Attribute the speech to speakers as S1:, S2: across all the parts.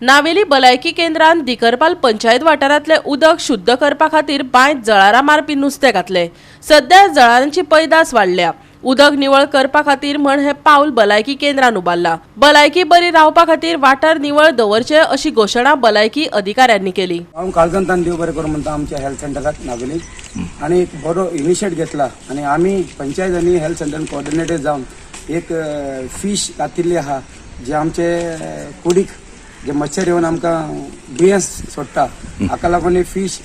S1: नावेली भलायकी केंद्रान दिकरपाल पंचायत वाठारांतले उदक शुद्ध करपा खातीर बांयत जळारां मारपी नुस्तें घातले। सध्या जळारांची पैदास वाडल्या। उदक निवळ करपा खातीर म्हण हे पावल भलायकी केंद्रान उबारला। भलायकी बरी रावपा खातीर वाठार निवळ दवरचे अशी घोशणा भलायकी अधिकाऱ्यांनी केली।
S2: हांव काळजांतान देव बरें करूं म्हणटा आमच्या हेल्थ सेंटराक नावेली आणि एक बरो इनिशिएट घेतला आणि आम्ही पंचायत आणि हेल्थ सेंटर कोऑर्डिनेटर जावन एक फिश घातिल्ली आहा जे आमचे कुडीक जे मच्छर येवन आमकां दुयेंस सोडटा हाका लागून ही फिश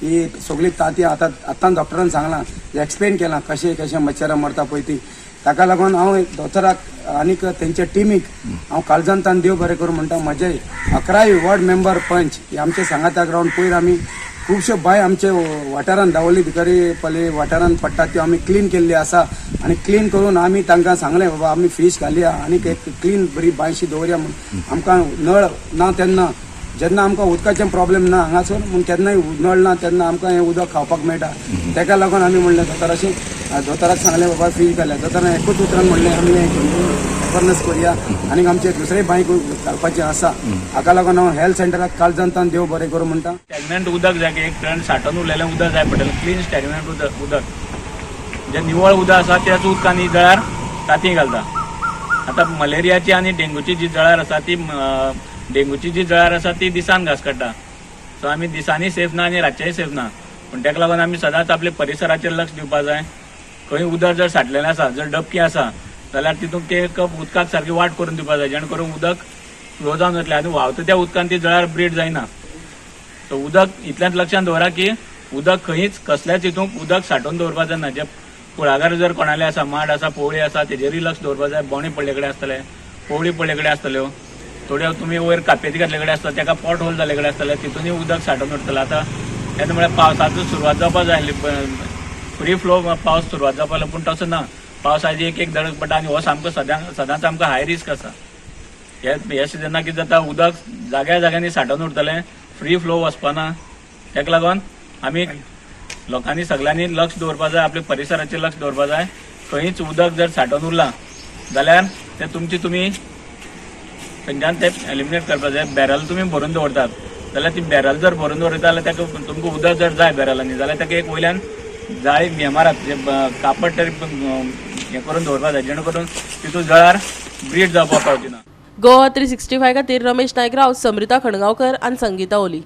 S2: ही सगळी ताती आतां डॉक्टरान सांगलां एक्सप्लेन केलां कशें कशें मच्छरां मरता पळय ती ताका लागून हांव दोतोराक आनीक तेंच्या टिमीक हांव काळजांतान देव बरें करूं म्हणटा म्हजे 11 वॉर्ड मेंबर पंच हे आमचे सांगात्याक रावन पयर आमी खुबश्यो बांय आमचे वाठारांत दावल्ली भिकारी पले वाठारांत पडटा त्यो आमी क्लीन केल्ली आसा आणि क्लीन करून आमी तांकां सांगलें बाबा आमी फिश घालया आनीक एक क्लीन बरी बांयशी दवरया म्हणून आमकां नळ ना तेन्ना जेन्ना आमकां उदकाचें प्रॉब्लेम ना हांगासर पूण केन्नाय नळ ना तेन्ना आमकां हें उदक खावपाक मेळटा तेका लागून आमी म्हणलें दोतोराक सांगलें बाबा फिश घालया दोतोरान एकूच उतरान म्हणलें आमी अवेरनेस करुया आनीक आमचे दुसरे बांयक घालपाचें आसा हाका लागून हांव हेल्थ सेंटराक काळजांतान देव बरें करूं म्हणटा।
S3: स्टॅग्नंट उदक जाय एक टन साठोवन उरलेलें उदक जाय पडटलें क्लीन स्टॅग्नंट उदक जे निवळ उदक आसा त्याच उदकांनी जळार ताती घालता। आतां मलेरियाची आनी डेंगूची जी जळार आसा ती डेंगूची जी जळार आसा ती दिसान घास काडटा सो आमी दिसांनी सेफ ना आनी रातचेय सेफ ना पूण तेका लागून आमी सदांच आपले परिसराचेर लक्ष दिवपाक जाय। खंय उदक जर साठलेलें आसा जर डबकी आसा जाल्यार तितूंत ते कप उदकाक सारकी वाट करून दिवपाक जाय जेणे करून उदक फ्लो जावन वतलें आनी व्हांवता त्या उदकान ती जळार ब्रीड जायना। सो उदक इतल्याच लक्षांत दवरा की उदक खंयच कसल्याच हितूंक उदक साठोवन दवरपाक जायना। जे कुळागर जर कोणाले आसा माड आसा पोवळी आसा तेजेरूय लक्ष दवरपाक जाय। बोणे पडले कडेन आसतले पोवळी पडले कडेन आसतल्यो थोड्यो तुमी वयर कापेती घातले कडेन आसता तेका पॉट होल जाले कडेन आसतले तितूनय उदक साठोवन उरतलें। आतां तेन्ना म्हळ्यार पावसाचो सुरवात जावपाक जाय आसली फ्री फ्लो पावस सुरवात जावपाक लागलो पूण तसो ना पावसाची एक धडक पडटा आनी हो सामको सदांच आमकां हाय रिस्क आसा। हे सिजना कितें जाता उदक जाग्या जाग्यांनी साठोवन उरतलें फ्री फ्लो वचपाना तेका लागून आमी लोकांनी सगळ्यांनी लक्ष दवरपाक जाय आपल्या परिसराचेर लक्ष दवरपाक जाय। खंयच उदक जर साठोवन उरलां जाल्यार तें तुमी थंयच्यान ते एलिमिनेट करपाक जाय। बॅरल तुमी भरून दवरतात जाल्यार ती बॅरल जर भरून दवरता जाल्यार तेका तुमकां उदक जर जाय बॅरलांनी जाल्यार तेका एक वयल्यान जाळी हे मारात जे कापड तरी हे करून दवरपाक जाय जेणे करून तितून जळार ब्रीड जावपाक पावची ना।
S1: गोवा 365 खातीर रमेश नायक राव, समृता खणगांवकर आनी संगीता ओली।